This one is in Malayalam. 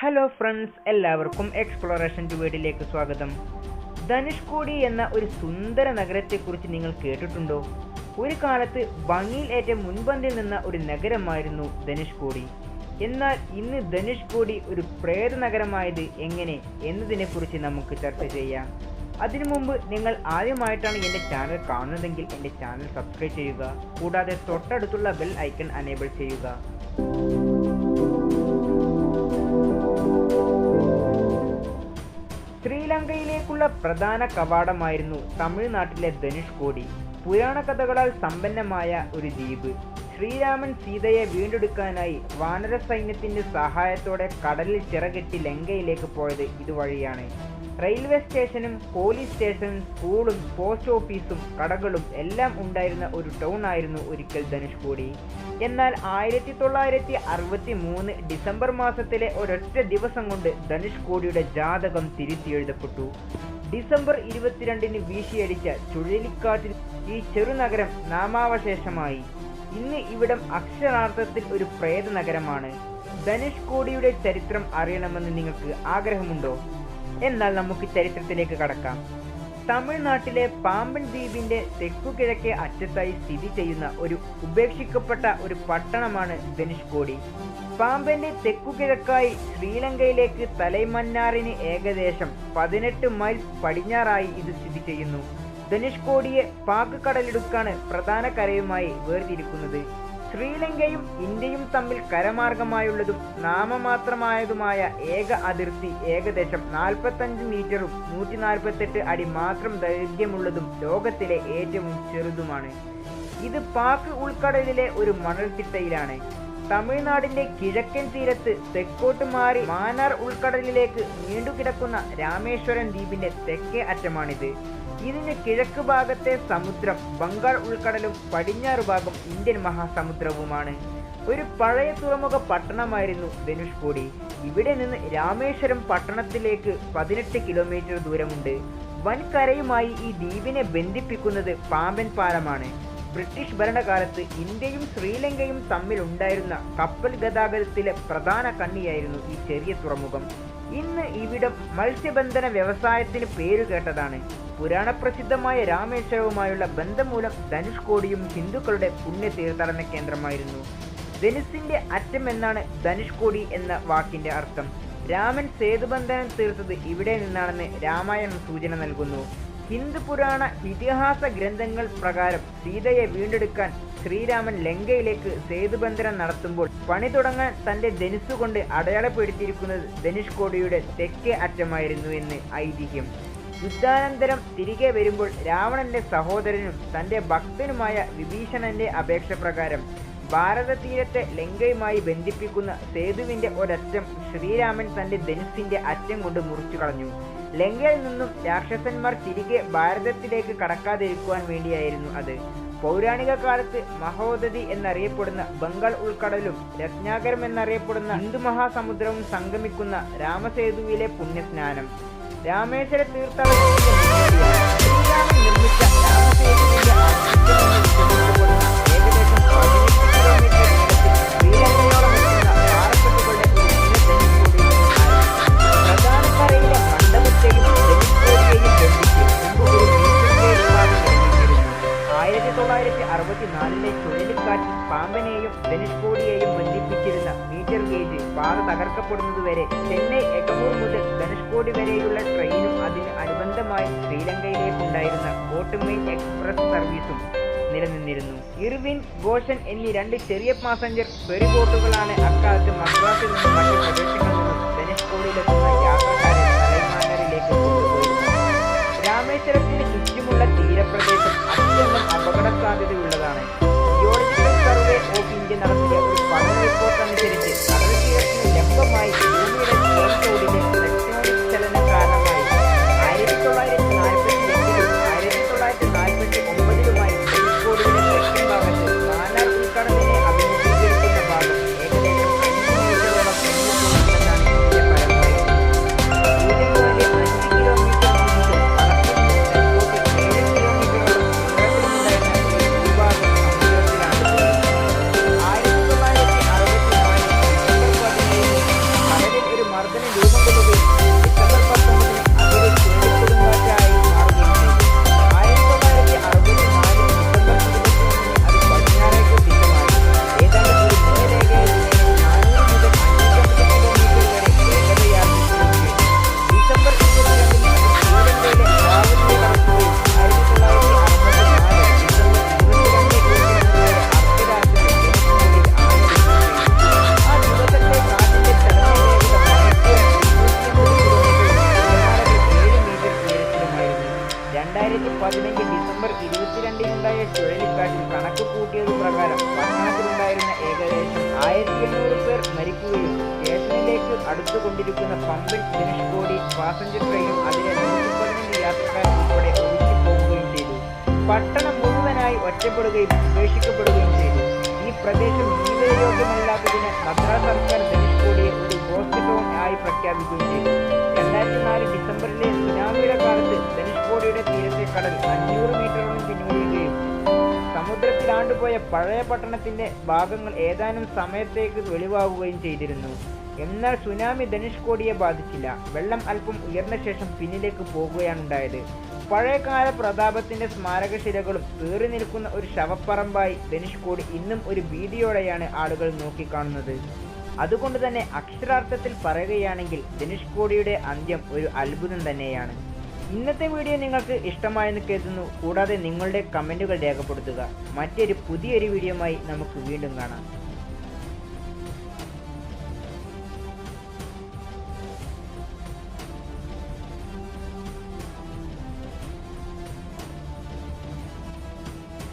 ഹലോ ഫ്രണ്ട്സ്, എല്ലാവർക്കും എക്സ്പ്ലോറേഷൻ വീഡിയോയിലേക്ക് സ്വാഗതം. ധനുഷ്കോടി എന്ന ഒരു സുന്ദര നഗരത്തെക്കുറിച്ച് നിങ്ങൾ കേട്ടിട്ടുണ്ടോ? ഒരു കാലത്ത് ഭംഗിയിൽ ഏറ്റവും മുൻപന്തിൽ നിന്ന ഒരു നഗരമായിരുന്നു ധനുഷ്കോടി. എന്നാൽ ഇന്ന് ധനുഷ്കോടി ഒരു പ്രേത നഗരമായത് എങ്ങനെ എന്നതിനെക്കുറിച്ച് നമുക്ക് ചർച്ച ചെയ്യാം. അതിനു മുമ്പ് നിങ്ങൾ ആദ്യമായിട്ടാണ് എൻ്റെ ചാനൽ കാണുന്നതെങ്കിൽ എൻ്റെ ചാനൽ സബ്സ്ക്രൈബ് ചെയ്യുക. കൂടാതെ തൊട്ടടുത്തുള്ള ബെൽ ഐക്കൺ അനേബിൾ ചെയ്യുക. ശ്രീലങ്കയിലേക്കുള്ള പ്രധാന കവാടമായിരുന്നു തമിഴ്നാട്ടിലെ ധനുഷ്കോടി. പുരാണ കഥകളാൽ സമ്പന്നമായ ഒരു ദ്വീപ്. ശ്രീരാമൻ സീതയെ വീണ്ടെടുക്കാനായി വാനര സൈന്യത്തിന്റെ സഹായത്തോടെ കടലിൽ ചിറകെട്ടി ലങ്കയിലേക്ക് പോയത് ഇതുവഴിയാണ്. റെയിൽവേ സ്റ്റേഷനും പോലീസ് സ്റ്റേഷനും സ്കൂളും പോസ്റ്റ് ഓഫീസും കടകളും എല്ലാം ഉണ്ടായിരുന്ന ഒരു ടൗൺ ആയിരുന്നു ഒരിക്കൽ ധനുഷ്കോടി. എന്നാൽ 1963 ഡിസംബർ മാസത്തിലെ ഒരൊറ്റ ദിവസം കൊണ്ട് ധനുഷ്കോടിയുടെ ജാതകം തിരുത്തിയെഴുതപ്പെട്ടു. ഡിസംബർ 22 വീശിയടിച്ച ചുഴലിക്കാറ്റിൽ ഈ ചെറുനഗരം നാമാവശേഷമായി. ഇന്ന് ഇവിടം അക്ഷരാർത്ഥത്തിൽ ഒരു പ്രേത നഗരമാണ്. ധനുഷ്കോടിയുടെ ചരിത്രം അറിയണമെന്ന് നിങ്ങൾക്ക് ആഗ്രഹമുണ്ടോ? എന്നാൽ നമുക്ക് ചരിത്രത്തിലേക്ക് കടക്കാം. തമിഴ്നാട്ടിലെ പാമ്പൻ ദ്വീപിന്റെ തെക്കുകിഴക്കേ അറ്റത്തായി സ്ഥിതി ചെയ്യുന്ന ഒരു ഉപേക്ഷിക്കപ്പെട്ട ഒരു പട്ടണമാണ് ധനുഷ്കോടി. പാമ്പന്റെ തെക്കുകിഴക്കായി ശ്രീലങ്കയിലേക്ക് തലൈമന്നാറിന് ഏകദേശം 18 മൈൽസ് പടിഞ്ഞാറായി ഇത് സ്ഥിതി ചെയ്യുന്നു. ധനുഷ്കോടിയെ പാക് കടലിടുക്കാണ് പ്രധാന കരയുമായി വേർതിരിക്കുന്നത്. ശ്രീലങ്കയും ഇന്ത്യയും തമ്മിൽ കരമാർഗമായുള്ളതും നാമമാത്രമായതുമായ ഏക അതിർത്തി ഏകദേശം 45 മീറ്ററും 148 അടി മാത്രം ദൈർഘ്യമുള്ളതും ലോകത്തിലെ ഏറ്റവും ചെറുതുമാണ്. ഇത് പാക് ഉൾക്കടലിലെ ഒരു മണൽത്തിട്ടയിലാണ്. തമിഴ്നാടിന്റെ കിഴക്കൻ തീരത്ത് തെക്കോട്ട് മാറി മാന്നാർ ഉൾക്കടലിലേക്ക് നീണ്ടുകിടക്കുന്ന രാമേശ്വരം ദ്വീപിന്റെ തെക്കേ അറ്റമാണിത്. ഇതിന് കിഴക്ക് ഭാഗത്തെ സമുദ്രം ബംഗാൾ ഉൾക്കടലും പടിഞ്ഞാറ് ഭാഗം ഇന്ത്യൻ മഹാസമുദ്രവുമാണ്. ഒരു പഴയ തുറമുഖ പട്ടണമായിരുന്നു ധനുഷ്കോടി. ഇവിടെ നിന്ന് രാമേശ്വരം പട്ടണത്തിലേക്ക് 18 കിലോമീറ്റർ ദൂരമുണ്ട്. വൻകരയുമായി ഈ ദ്വീപിനെ ബന്ധിപ്പിക്കുന്നത് പാമ്പൻ പാലമാണ്. ബ്രിട്ടീഷ് ഭരണകാലത്ത് ഇന്ത്യയും ശ്രീലങ്കയും തമ്മിലുണ്ടായിരുന്ന കപ്പൽ ഗതാഗതത്തിലെ പ്രധാന കണ്ണിയായിരുന്നു ഈ ചെറിയ തുറമുഖം. ഇന്ന് ഇവിടം മത്സ്യബന്ധന വ്യവസായത്തിന് പേരുകേട്ടതാണ്. പുരാണപ്രസിദ്ധമായ രാമേശ്വരവുമായുള്ള ബന്ധം മൂലം ധനുഷ്കോടിയും ഹിന്ദുക്കളുടെ പുണ്യ തീർത്ഥാടന കേന്ദ്രമായിരുന്നു. ധനുസിന്റെ അറ്റം എന്നാണ് ധനുഷ്കോടി എന്ന വാക്കിന്റെ അർത്ഥം. രാമൻ സേതുബന്ധനം തീർത്തത് ഇവിടെ നിന്നാണെന്ന് രാമായണം സൂചന നൽകുന്നു. ഹിന്ദു പുരാണ ഇതിഹാസ ഗ്രന്ഥങ്ങൾ പ്രകാരം സീതയെ വീണ്ടെടുക്കാൻ ശ്രീരാമൻ ലങ്കയിലേക്ക് സേതുബന്ധനം നടത്തുമ്പോൾ പണി തുടങ്ങാൻ തന്റെ ധനുസ്സുകൊണ്ട് അടയാളപ്പെടുത്തിയിരിക്കുന്നത് ധനുഷ്കോടിയുടെ തെക്കേ അറ്റമായിരുന്നു എന്ന് ഐതിഹ്യം. യുദ്ധാനന്തരം തിരികെ വരുമ്പോൾ രാവണന്റെ സഹോദരനും തന്റെ ഭക്തനുമായ വിഭീഷണന്റെ അപേക്ഷ പ്രകാരം ഭാരത തീരത്തെ ലങ്കയുമായി ബന്ധിപ്പിക്കുന്ന സേതുവിന്റെ ഒരറ്റം ശ്രീരാമൻ തന്റെ ധനുസ്സിന്റെ അറ്റം കൊണ്ട് മുറിച്ചു കളഞ്ഞു. ലങ്കയിൽ നിന്നും രാക്ഷസന്മാർ തിരികെ ഭാരതത്തിലേക്ക് കടക്കാതിരിക്കുവാൻ വേണ്ടിയായിരുന്നു അത്. പൗരാണിക കാലത്ത് മഹോദധി എന്നറിയപ്പെടുന്ന ബംഗാൾ ഉൾക്കടലും രത്നാകരം എന്നറിയപ്പെടുന്ന ഹിന്ദു മഹാസമുദ്രവും സംഗമിക്കുന്ന രാമസേതുവിലെ പുണ്യസ്നാനം രാമേശ്വര തീർത്ഥാടനത്തിന്റെ ശ്രീരാമൻ നിർമ്മിച്ച രാമസേതുവിന്റെ ഏകദേശം 18 കിലോമീറ്റർ നീളത്തിൽ ശ്രീലങ്കയോളം എത്തുന്ന പാറക്കെട്ടുകളുടെ ഒരു പ്രധാന കരയിലെ മണ്ഡപത്തെയും ധനുഷ്കോടിയെയും ബന്ധിച്ച് ഒരു മീറ്റർ ഗേജ് പാത നിർമ്മിച്ചിരുന്നു. 1964 ചുഴലിക്കാറ്റിൽ പാമ്പനെയും ധനുഷ്കോടിയെയും ബന്ധിപ്പിച്ചിരുന്ന മീറ്റർ ഗേജ് പാത തകർക്കപ്പെടുന്നതുവരെ ചെന്നൈ എഗമൂർ മുതൽ ധനുഷ്കോടി വരെയുള്ള ട്രെയിനും അതിന് അനുബന്ധമായി ശ്രീലങ്കയിലേക്കുണ്ടായിരുന്ന ബോട്ട്മെയിൽ എക്സ്പ്രസ് സർവീസും നിലനിന്നിരുന്നു. ഇർവിൻ, ഗോഷൻ എന്നീ 2 ചെറിയ പാസഞ്ചർ ഫെറി ബോട്ടുകളാണ് അക്കാലത്ത് മദ്രാസിൽ നിന്നും മറ്റു പ്രദേശങ്ങളിൽ നിന്നും ധനുഷ്കോടിയിലെത്തുന്ന യാത്രക്കാരെ തലൈമാനറിലേക്ക് കൊണ്ടുപോയിരുന്നു. രാമേശ്വരത്തിന് ചുറ്റുമുള്ള തീരപ്രദേശം അത്യന്തം അപകട സാധ്യതയുള്ളതാണ്. ജിയോളജിക്കൽ സർവേ ഓഫ് ഇന്ത്യ നടത്തിയ ഒരു പഠന റിപ്പോർട്ട് അനുസരിച്ച് കടൽ തീരത്തിന് ലംബമായി ഭൂമിയുടെ ചോടിലെ ടെക്ടോണിക് ചലനം കാരണമായി 1948-ലും 1949-ലുമായി ധനുഷ്കോടിയുടെ തെക്കൻ ഭാഗത്ത് മാന്നാർ ഉൾക്കടലിനെ അഭിമുഖീകരിക്കുന്ന ഭാഗം ഏകദേശം 5 മീറ്ററോളം പൊങ്ങിപ്പോകുമെന്നാണ് ഇതിന്റെ പരമ്പരയിൽ. 5 കിലോമീറ്റർ നീളത്തിൽ വടക്കിൽ നിന്ന് തെക്കോട്ട് 7 കിലോമീറ്ററോളം ദൂരത്തിലുണ്ടായിരുന്ന ഒരു ഭൂഭാഗം 800 പേർ മരിക്കുകയും സ്റ്റേഷനിലേക്ക് അടുത്തുകൊണ്ടിരിക്കുന്ന പമ്പൻ ധനുഷ്കോടി പാസഞ്ചർ ട്രെയിനും അതിലെ 111 യാത്രക്കാർ ഉൾപ്പെടെ ഒഴിച്ചു പോവുകയും ചെയ്തു. പട്ടണം മുഴുവനായി ഒറ്റപ്പെടുകയും ഉപേക്ഷിക്കപ്പെടുകയും ചെയ്തു. ഈ പ്രദേശം ജീവിതയോഗ്യമല്ലാത്തതിന് മദ്രാസ് സർക്കാർ ധനുഷ്കോടിയെ ഒരു ഗോസ്റ്റ് ടൗൺ ആയി പ്രഖ്യാപിക്കുകയും ചെയ്തു. 2004 ഡിസംബറിലെ സുനാമിയുടെ കാലത്ത് ധനുഷ്കോടിയുടെ തീരത്തെ കടൽ 500 മീറ്ററോളം പിൻവലിയുകയും സമുദ്രത്തിലാണ്ടുപോയ പഴയ പട്ടണത്തിന്റെ ഭാഗങ്ങൾ ഏതാനും സമയത്തേക്ക് വെളിവാകുകയും ചെയ്തിരുന്നു. എന്നാൽ സുനാമി ധനുഷ്കോടിയെ ബാധിച്ചില്ല. വെള്ളം അല്പം ഉയർന്ന ശേഷം പിന്നിലേക്ക് പോകുകയാണുണ്ടായത്. പഴയകാല പ്രതാപത്തിന്റെ സ്മാരകശിലകളും ഏറി നിൽക്കുന്ന ഒരു ശവപ്പറമ്പായി ധനുഷ്കോടി ഇന്നും ഒരു ഭീതിയോടെയാണ് ആളുകൾ നോക്കിക്കാണുന്നത്. അതുകൊണ്ട് തന്നെ അക്ഷരാർത്ഥത്തിൽ പറയുകയാണെങ്കിൽ ധനുഷ്കോടിയുടെ അന്ത്യം ഒരു അത്ഭുതം തന്നെയാണ്. ഇന്നത്തെ വീഡിയോ നിങ്ങൾക്ക് ഇഷ്ടമായെന്ന് കരുതുന്നു. കൂടാതെ നിങ്ങളുടെ കമൻറ്റുകൾ രേഖപ്പെടുത്തുക. മറ്റൊരു പുതിയൊരു വീഡിയോയുമായി നമുക്ക് വീണ്ടും കാണാം.